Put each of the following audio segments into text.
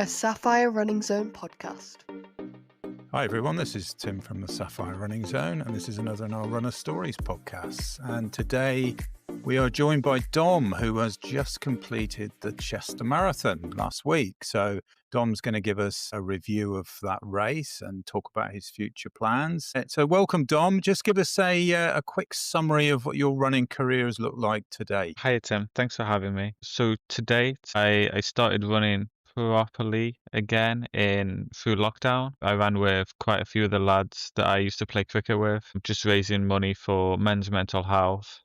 a Sapphire Running Zone podcast. Hi everyone, this is Tim from the Sapphire Running Zone, and this is another in our Runner Stories podcast. And today we are joined by Dom, who has just completed the Chester Marathon last week. So Dom's going to give us a review of that race and talk about his future plans. So welcome, Dom. Just give us a quick summary of what your running career has looked like today. Hi Tim, thanks for having me. So to date, I started running properly again through lockdown. I ran with quite a few of the lads that I used to play cricket with, just raising money for men's mental health.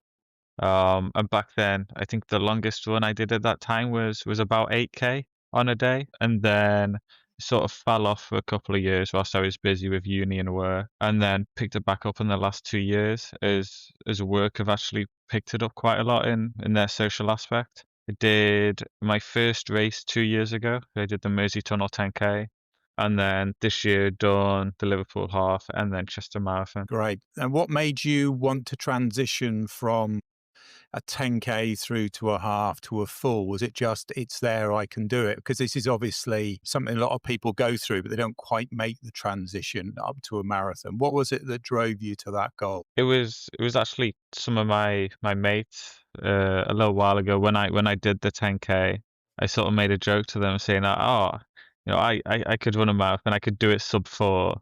And back then, I think the longest run I did at that time was about 8K on a day, and then sort of fell off for a couple of years whilst I was busy with uni and work, and then picked it back up in the last 2 years as work have actually picked it up quite a lot in their social aspect. I did my first race 2 years ago. I did the Mersey Tunnel 10K. And then this year done the Liverpool half and then Chester Marathon. Great. And what made you want to transition from a 10K through to a half to a full? Was it just, it's there, I can do it? Because this is obviously something a lot of people go through, but they don't quite make the transition up to a marathon. What was it that drove you to that goal? It was actually some of my mates a little while ago when I did the 10K. I sort of made a joke to them saying that, I could run a marathon, I could do it sub 4,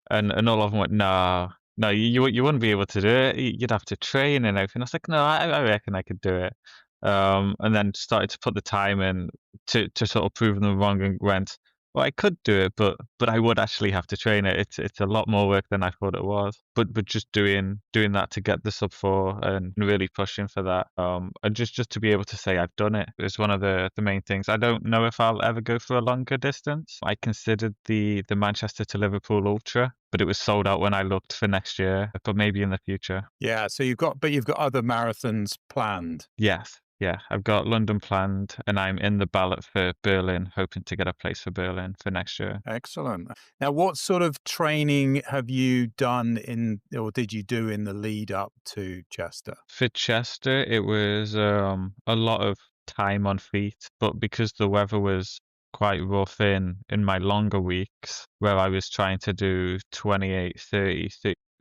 and all of them went, no, you wouldn't be able to do it. You'd have to train and everything. I was like, no, I reckon I could do it. And then started to put the time in to sort of prove them wrong, and went, well, I could do it, but I would actually have to train it. It's a lot more work than I thought it was. But just doing that to get the sub 4 and really pushing for that. And just to be able to say I've done it is one of the main things. I don't know if I'll ever go for a longer distance. I considered the Manchester to Liverpool Ultra, but it was sold out when I looked for next year, but maybe in the future. Yeah, so you've got other marathons planned. Yes. Yeah, I've got London planned, and I'm in the ballot for Berlin, hoping to get a place for Berlin for next year. Excellent. Now, what sort of training have you done or did you do in the lead up to Chester? For Chester, it was a lot of time on feet, but because the weather was quite rough in my longer weeks, where I was trying to do 28, 30,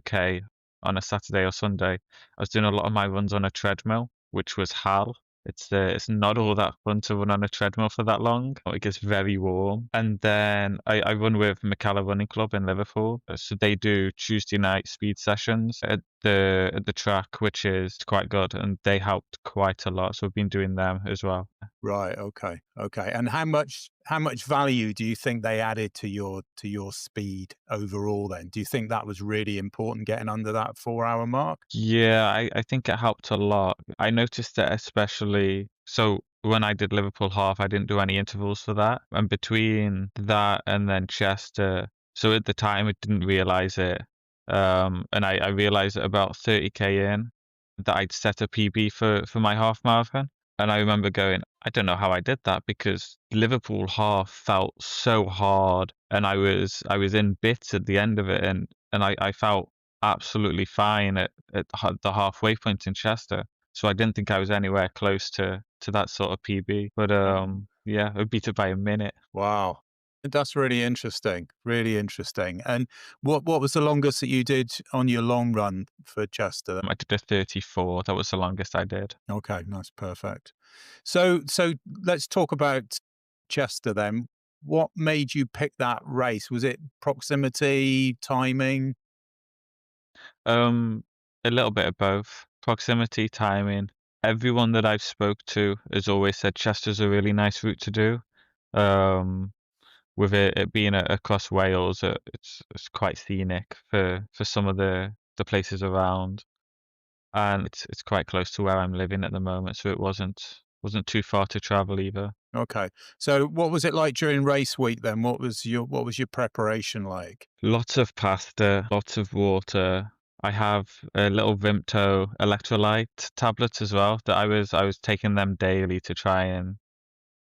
30K on a Saturday or Sunday, I was doing a lot of my runs on a treadmill, which was hell. It's not all that fun to run on a treadmill for that long. It gets very warm. And then I run with McCalla Running Club in Liverpool. So they do Tuesday night speed sessions at the track, which is quite good, and they helped quite a lot. So we've been doing them as well. Right. Okay. And how much value do you think they added to your speed overall then? Do you think that was really important, getting under that 4-hour mark? Yeah, I think it helped a lot. I noticed that especially so when I did Liverpool half, I didn't do any intervals for that. And between that and then Chester, so at the time I didn't realize it. And I realized at about 30K in that I'd set a PB for my half marathon. And I remember going, I don't know how I did that, because Liverpool half felt so hard, and I was in bits at the end of it, and I felt absolutely fine at the halfway point in Chester. So I didn't think I was anywhere close to that sort of PB. But yeah, I beat it by a minute. Wow. That's really interesting. Really interesting. And what was the longest that you did on your long run for Chester? I did a 34. That was the longest I did. Okay, nice, perfect. So let's talk about Chester then. What made you pick that race? Was it proximity, timing? A little bit of both. Proximity, timing. Everyone that I've spoke to has always said Chester's a really nice route to do. With it being across Wales, it's quite scenic for some of the places around, and it's quite close to where I'm living at the moment, so it wasn't too far to travel either. Okay. So what was it like during race week then? What was your preparation like? Lots of pasta, lots of water. I have a little Vimto electrolyte tablets as well that I was taking them daily to try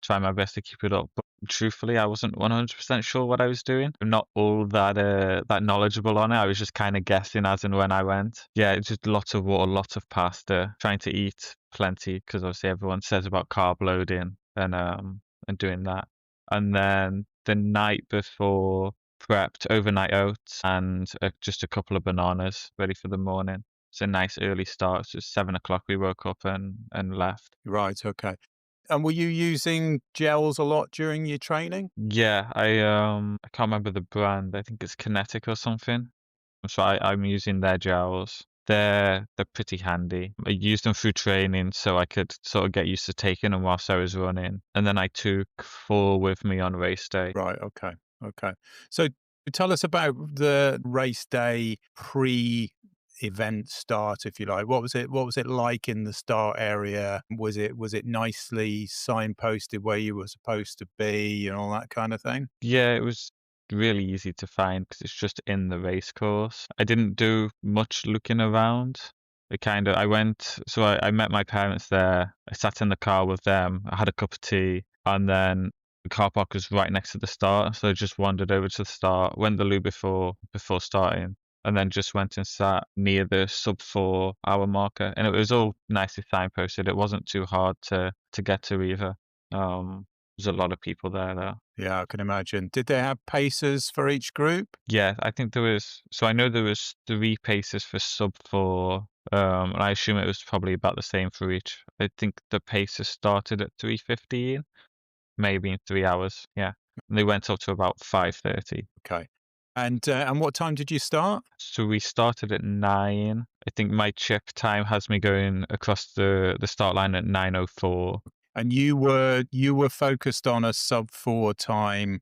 my best to keep it up. But truthfully, I wasn't 100% sure what I was doing. I'm not all that knowledgeable on it. I was just kind of guessing as and when I went. Yeah, it's just lots of water, lots of pasta, trying to eat plenty, because obviously everyone says about carb loading and doing that. and then the night before prepped overnight oats and just a couple of bananas ready for the morning. It's a nice early start. So 7 o'clock we woke up and left. Right. Okay. And were you using gels a lot during your training? Yeah, I can't remember the brand. I think it's Kinetic or something. So I'm using their gels. They're pretty handy. I used them through training so I could sort of get used to taking them whilst I was running. And then I took 4 with me on race day. Right. Okay. Okay. So tell us about the race day pre-event start, if you like. What was it like in the start area? Was it nicely signposted where you were supposed to be and all that kind of thing? Yeah, it was really easy to find because it's just in the race course. I didn't do much looking around. I went, so I met my parents there. I sat in the car with them. I had a cup of tea, and then the car park was right next to the start. So I just wandered over to the start, went the loo before starting, and then just went and sat near the sub 4 hour marker. And it was all nicely signposted. It wasn't too hard to get to either. There's a lot of people there though. Yeah, I can imagine. Did they have paces for each group? Yeah, I think there was. So I know there was 3 paces for sub 4, and I assume it was probably about the same for each. I think the paces started at 3:15, maybe in 3 hours. Yeah, and they went up to about 5:30. Okay. And what time did you start? So we started at 9. I think my chip time has me going across the start line at 9:04. And you were focused on a sub 4 time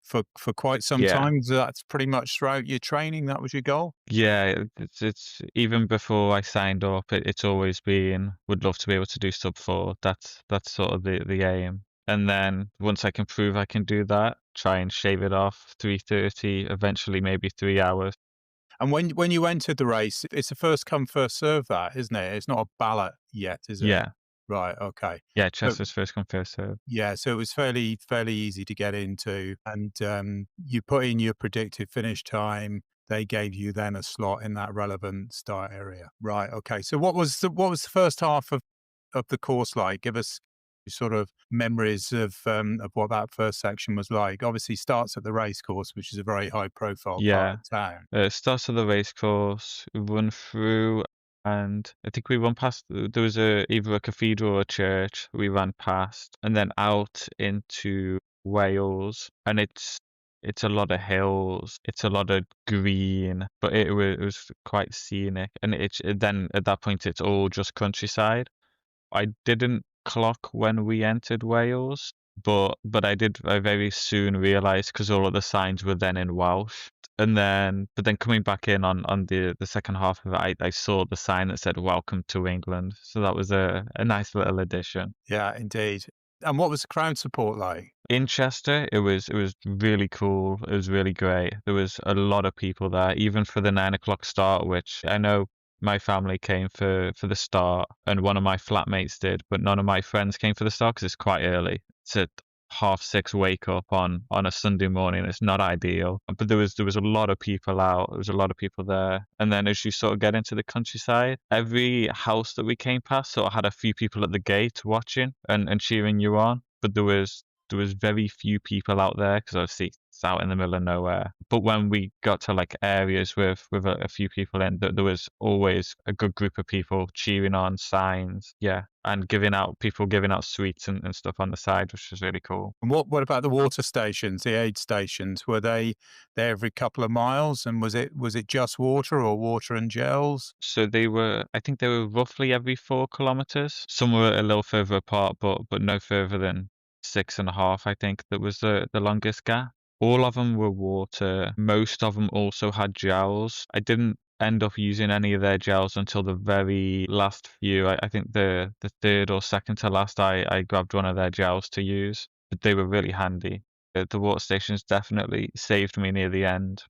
for quite some Yeah. time. That's pretty much throughout your training. That was your goal. Yeah, it's even before I signed up, it's always been would love to be able to do sub 4. That's sort of the aim. And then once I can prove I can do that, try and shave it off 3:30, eventually maybe 3 hours. And when you entered the race, it's a first come first serve, that isn't it? It's not a ballot yet, is it? Yeah. Right. Okay. Yeah, So Chester's first come first serve. yeah, so it was fairly easy to get into, and you put in your predicted finish time. They gave you then a slot in that relevant start area. Right. Okay. So what was the first half of the course like? Give us sort of memories of what that first section was like. Obviously, starts at the race course, which is a very high profile part Yeah. of town. Starts of the race course, we run through, and I think we run past. There was either a cathedral or a church we ran past, and then out into Wales, and it's a lot of hills, it's a lot of green, but it was quite scenic, and then at that point it's all just countryside. I didn't clock when we entered Wales, but I very soon realised because all of the signs were then in Welsh. But then coming back in on the second half of it, I saw the sign that said "Welcome to England," so that was a nice little addition. Yeah, indeed. And what was the crowd support like? In Chester, it was really cool. It was really great. There was a lot of people there, even for the 9 o'clock start, which I know my family came for the start, and one of my flatmates did, but none of my friends came for the start because it's quite early. It's at 6:30 wake up on a Sunday morning. It's not ideal, but there was a lot of people out. There was a lot of people there, and then as you sort of get into the countryside, every house that we came past sort of had a few people at the gate watching and cheering you on, but there was very few people out there because obviously it's out in the middle of nowhere. But when we got to like areas with a few people in, there was always a good group of people cheering on signs, yeah, and giving out sweets and stuff on the side, which was really cool. And what about the water stations, the aid stations? Were they there every couple of miles? And was it just water or water and gels? So I think they were roughly every 4 kilometers. Some were a little further apart, but no further than 6.5. I think that was the longest gap. All of them were water. Most of them also had gels. I didn't end up using any of their gels until the very last few. I think the third or second to last, I grabbed one of their gels to use, but they were really handy. The water stations definitely saved me near the end.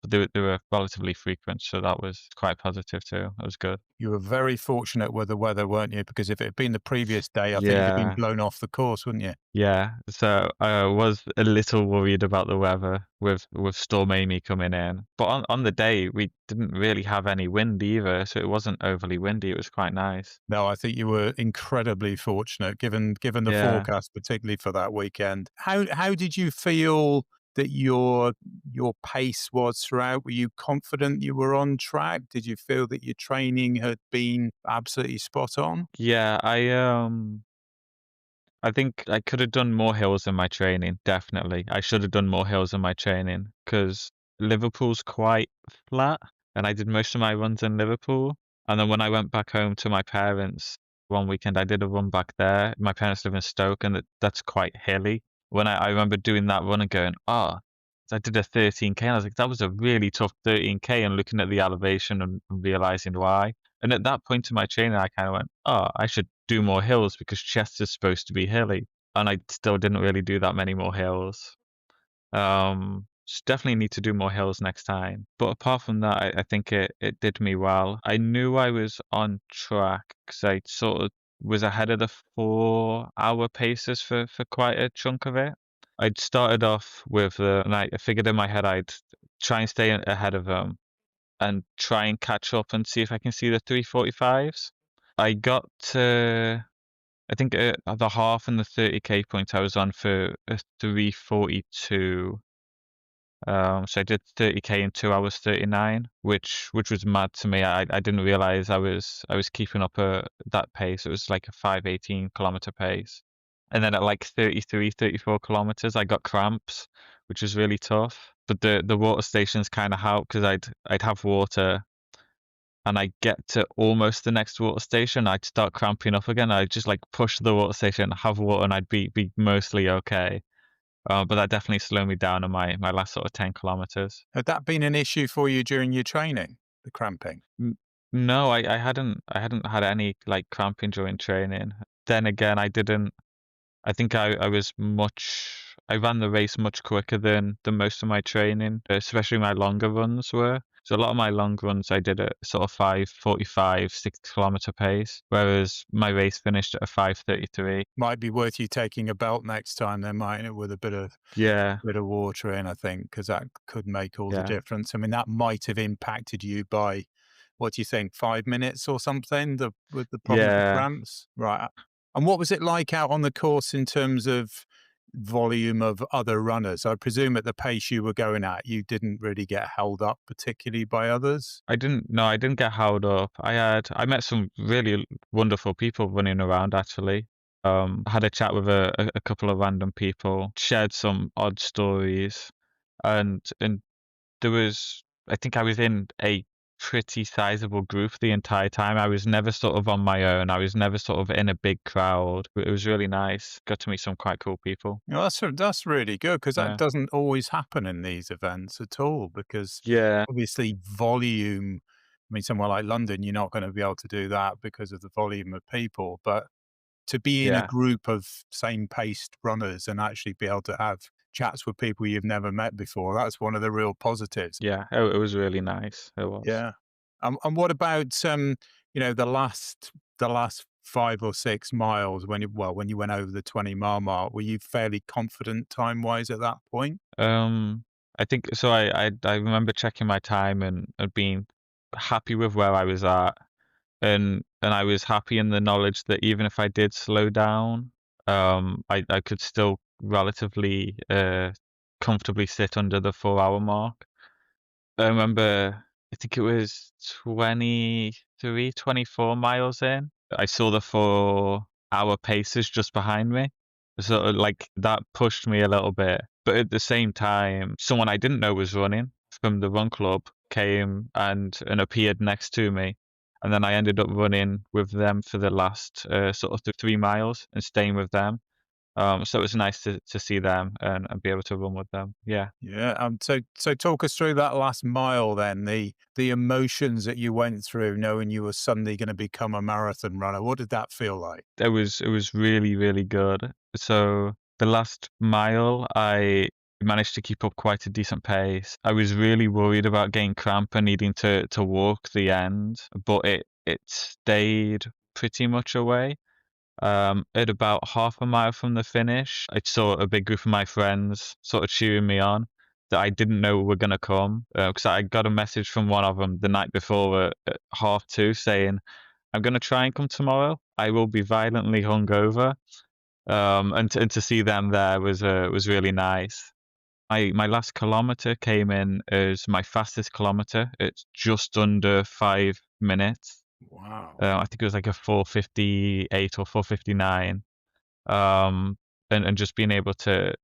but they were relatively frequent, so that was quite positive too. That was good. You were very fortunate with the weather, weren't you? Because if it had been the previous day, I think you'd have been Yeah. blown off the course, wouldn't you? Yeah, so I was a little worried about the weather with Storm Amy coming in. But on the day, we didn't really have any wind either, so it wasn't overly windy. It was quite nice. No, I think you were incredibly fortunate given the Yeah. forecast, particularly for that weekend. How did you feel that your pace was throughout? Were you confident you were on track? Did you feel that your training had been absolutely spot on? Yeah, I think I could have done more hills in my training, definitely. I should have done more hills in my training because Liverpool's quite flat, and I did most of my runs in Liverpool. And then when I went back home to my parents one weekend, I did a run back there. My parents live in Stoke, and that's quite hilly. When I remember doing that run and going, "Oh," I did a 13K, and I was like, "That was a really tough 13K," and looking at the elevation and realizing why. And at that point in my training, I kind of went, "Oh, I should do more hills because Chester's supposed to be hilly." And I still didn't really do that many more hills. Definitely need to do more hills next time. But apart from that, I think it did me well. I knew I was on track because I sort of was ahead of the 4-hour paces for quite a chunk of it. I'd started off with and I figured in my head I'd try and stay ahead of them and try and catch up and see if I can see the 3:45s. I got to, I think, the half and the 30K point I was on for a 3:42. So I did 30K in 2 hours 39, which was mad to me. I didn't realize I was keeping up that pace. It was like a 5:18 kilometer pace. And then at like 33, 34 kilometers, I got cramps, which was really tough. But the water stations kind of helped because I'd have water and I get to almost the next water station, I'd start cramping up again. I'd just like push the water station, have water, and I'd be mostly okay. But that definitely slowed me down in my last sort of 10 kilometers. Had that been an issue for you during your training, the cramping? No, I hadn't had any like cramping during training. Then again, I didn't. I think I ran the race much quicker than most of my training, especially my longer runs were. So a lot of my long runs I did at sort of 5:45, 6 kilometer pace, whereas my race finished at a 5:33. Might be worth you taking a belt next time then, mightn't it, with a Yeah, bit of water in, I think, because that could make all the yeah, difference. I mean, that might have impacted you by, what do you think, 5 minutes or something, with the problem with the yeah. cramps? Right. And what was it like out on the course in terms of volume of other runners? I presume at the pace you were going at, you didn't really get held up particularly by others? I didn't get held up. I met some really wonderful people running around actually. Had a chat with a couple of random people, shared some odd stories, and there was, I think I was in a pretty sizable group the entire time. I was never sort of on my own. I was never sort of in a big crowd. It was really nice. Got to meet some quite cool people. You know, that's really good because that Yeah. doesn't always happen in these events at all. Because Yeah. obviously, volume. I mean, somewhere like London, you're not going to be able to do that because of the volume of people. But to be in a Yeah. group of same-paced runners and actually be able to have chats with people you've never met before, that's one of the real positives. Yeah. It was really nice. It was. Yeah. And what about, the last 5 or 6 miles when you went over the 20-mile mark, were you fairly confident time-wise at that point? Um, I think so. I remember checking my time and being happy with where I was at, and I was happy in the knowledge that even if I did slow down, I could still relatively comfortably sit under the 4 hour mark. I remember, I think it was 23, 24 miles in. I saw the 4 hour paces just behind me. So like that pushed me a little bit. But at the same time, someone I didn't know was running from the run club came and appeared next to me. And then I ended up running with them for the last sort of 3 miles and staying with them. So it was nice to see them and be able to run with them. Yeah. Yeah, so talk us through that last mile then, the emotions that you went through knowing you were suddenly gonna become a marathon runner. What did that feel like? It was really, really good. So the last mile, managed to keep up quite a decent pace. I was really worried about getting cramp and needing to walk the end, but it stayed pretty much away. At about half a mile from the finish, I saw a big group of my friends sort of cheering me on that I didn't know were going to come, because I got a message from one of them the night before at 2:30 saying, "I'm going to try and come tomorrow. I will be violently hungover." And to see them there was really nice. My last kilometer came in as my fastest kilometer. It's just under 5 minutes. Wow. I think it was like a 4:58 or 4:59. Um, and just being able to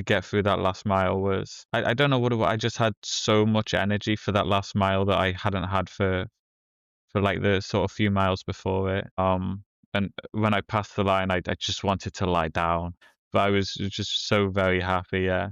get through that last mile was, I don't know what it was. I just had so much energy for that last mile that I hadn't had for like the sort of few miles before it. And when I passed the line, I just wanted to lie down, but I was just so very happy. Yeah.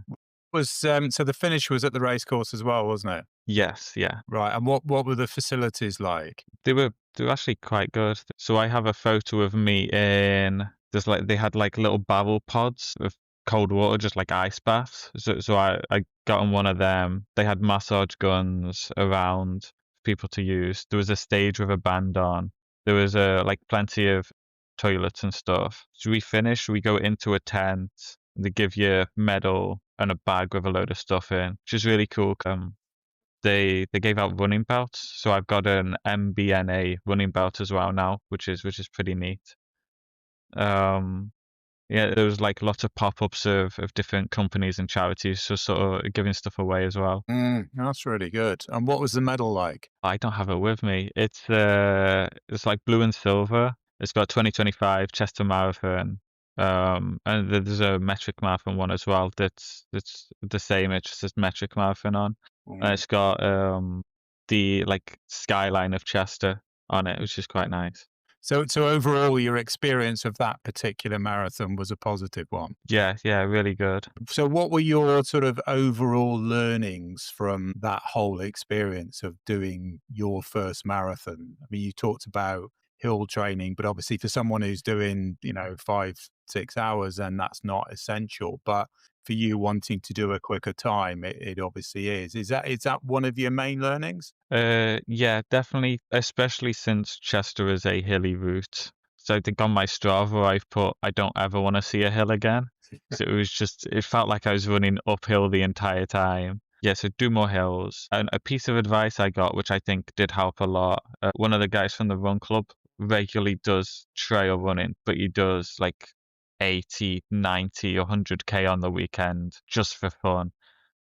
Was so the finish was at the race course as well, wasn't it? Yes. Yeah. Right. And what were the facilities like? They were actually quite good. So I have a photo of me in, there's like, they had like little barrel pods of cold water, just like ice baths. So I got on one of them. They had massage guns around for people to use. There was a stage with a band on. There was like plenty of toilets and stuff. So we finish, we go into a tent. They give you a medal and a bag with a load of stuff in, which is really cool. They gave out running belts, so I've got an MBNA running belt as well now, which is pretty neat. Um, yeah, there was like lots of pop-ups of different companies and charities, so sort of giving stuff away as well. That's really good. And what was the medal like? I don't have it with me. It's like blue and silver. It's got 2025 Chester Marathon. And there's a metric marathon one as well. That's the same. It just says metric marathon on, and Mm. it's got the like skyline of Chester on it, which is quite nice. So overall, your experience of that particular marathon was a positive one. Yeah, yeah, really good. So what were your sort of overall learnings from that whole experience of doing your first marathon? I mean, you talked about hill training, but obviously for someone who's doing, 5, 6 hours, then that's not essential. But for you wanting to do a quicker time, it obviously is. Is that one of your main learnings? Yeah, definitely, especially since Chester is a hilly route. So I think on my Strava I've put I don't ever want to see a hill again. So it felt like I was running uphill the entire time. Yeah, so do more hills. And a piece of advice I got, which I think did help a lot, one of the guys from the run club regularly does trail running, but he does like 80, 90, 100K on the weekend just for fun,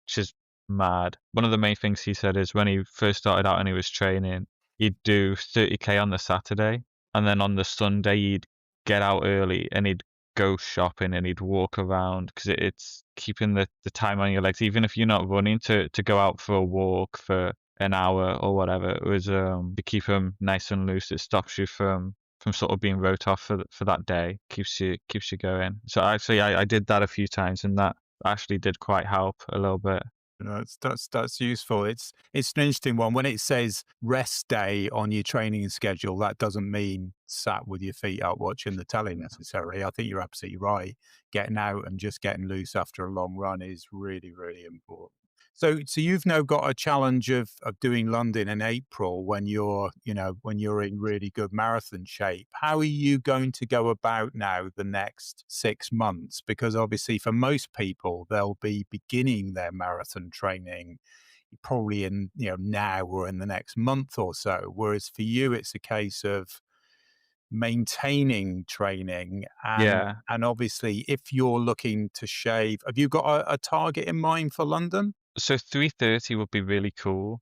which is mad. One of the main things he said is when he first started out and he was training, he'd do 30K on the Saturday, and then on the Sunday he'd get out early and he'd go shopping and he'd walk around because it's keeping the time on your legs, even if you're not running, to go out for a walk for an hour or whatever. It was to keep him nice and loose. It stops you from sort of being wrote off for that day. Keeps you going. So actually I did that a few times and that actually did quite help a little bit. That's useful. It's an interesting one. When it says rest day on your training schedule, that doesn't mean sat with your feet up watching the telly necessarily. I think you're absolutely right. Getting out and just getting loose after a long run is really, really important. So you've now got a challenge of doing London in April when you're in really good marathon shape. How are you going to go about now the next 6 months? Because obviously for most people, they'll be beginning their marathon training probably in, now or in the next month or so. Whereas for you, it's a case of maintaining training and Yeah. and obviously if you're looking to shave, have you got a target in mind for London? So 3:30 would be really cool.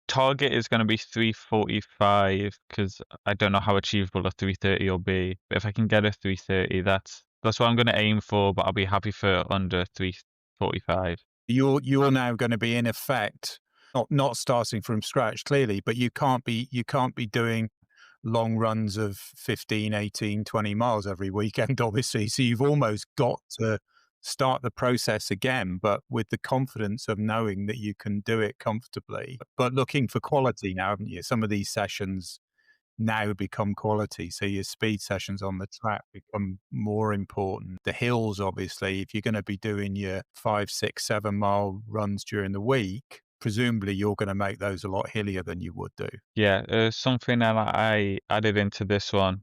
Target is gonna be 3:45 because I don't know how achievable a 3:30 will be. But if I can get a 3:30, that's what I'm gonna aim for, but I'll be happy for under 3:45. You're now going to be in effect not starting from scratch clearly, but you can't be doing long runs of 15, 18, 20 miles every weekend obviously, so you've almost got to start the process again, but with the confidence of knowing that you can do it comfortably, but looking for quality now, haven't you? Some of these sessions, now become quality. So your speed sessions on the track become more important. The hills, obviously, if you're going to be doing your 5, 6, 7 mile runs during the week, presumably you're going to make those a lot hillier than you would do. Yeah, something that I added into this one,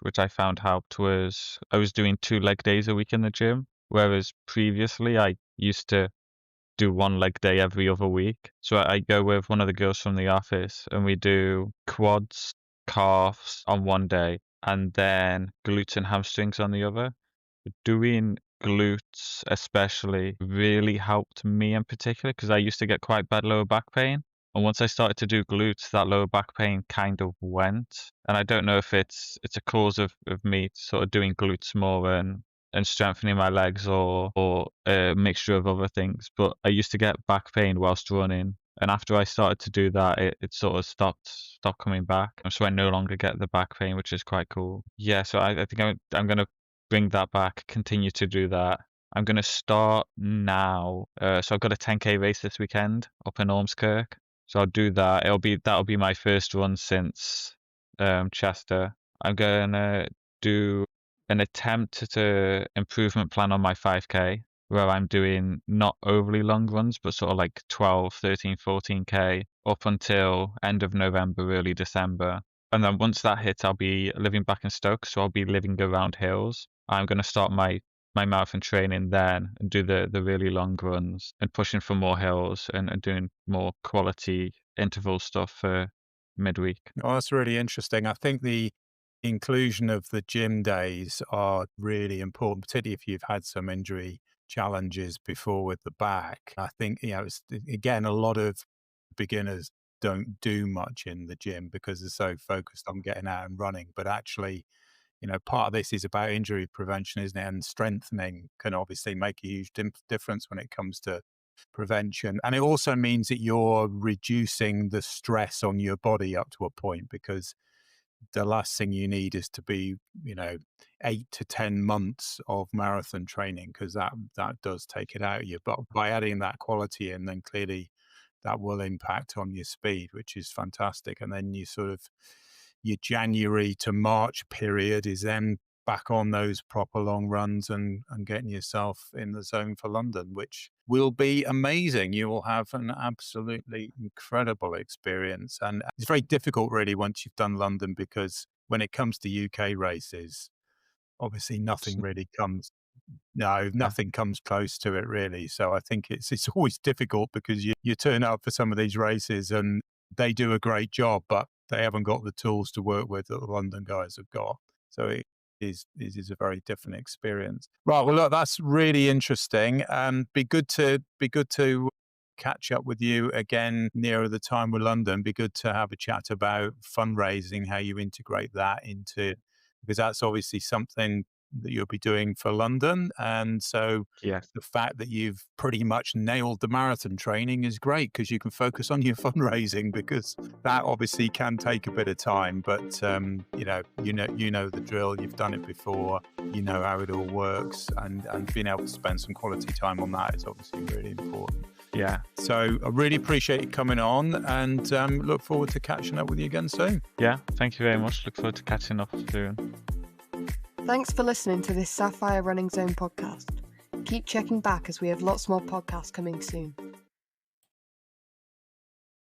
which I found helped, was I was doing 2 leg days a week in the gym, whereas previously I used to do 1 leg day every other week. So I go with one of the girls from the office and we do quads, calves on one day, and then glutes and hamstrings on the other. Doing glutes especially really helped me in particular because I used to get quite bad lower back pain. And once I started to do glutes, that lower back pain kind of went. And I don't know if it's a cause of me sort of doing glutes more and strengthening my legs or a mixture of other things. But I used to get back pain whilst running. And after I started to do that, it sort of stopped coming back. So I no longer get the back pain, which is quite cool. Yeah, so I think I'm gonna bring that back, continue to do that. I'm going to start now. So I've got a 10K race this weekend up in Ormskirk. So I'll do that. That'll be my first run since Chester. I'm going to do an attempt to improvement plan on my 5K where I'm doing not overly long runs, but sort of like 12, 13, 14K up until end of November, early December. And then once that hits, I'll be living back in Stoke, so I'll be living around hills. I'm going to start my marathon training then and do the really long runs and pushing for more hills and doing more quality interval stuff for midweek. Oh, that's really interesting. I think the inclusion of the gym days are really important, particularly if you've had some injury challenges before with the back. I think, it's, again, a lot of beginners don't do much in the gym because they're so focused on getting out and running. But actually, part of this is about injury prevention, isn't it? And strengthening can obviously make a huge difference when it comes to prevention. And it also means that you're reducing the stress on your body up to a point, because the last thing you need is to be, 8 to 10 months of marathon training, because that does take it out of you. But by adding that quality in, then clearly that will impact on your speed, which is fantastic. And then your January to March period is then back on those proper long runs and getting yourself in the zone for London, which will be amazing. You will have an absolutely incredible experience. And it's very difficult really once you've done London, because when it comes to UK races, obviously nothing comes close to it really. So I think it's always difficult because you turn up for some of these races and they do a great job, but they haven't got the tools to work with that the London guys have got. So it is a very different experience. Right. Well, look, that's really interesting. Be good to catch up with you again nearer the time with London. Be good to have a chat about fundraising, how you integrate that into, because that's obviously something that you'll be doing for London. And so Yes. the fact that you've pretty much nailed the marathon training is great, because you can focus on your fundraising, because that obviously can take a bit of time. But you know the drill. You've done it before. You know how it all works, and being able to spend some quality time on that is obviously really important. Yeah. So I really appreciate you coming on, and look forward to catching up with you again soon. Yeah. Thank you very much. Look forward to catching up soon. Thanks for listening to this Sapphire Running Zone podcast. Keep checking back as we have lots more podcasts coming soon.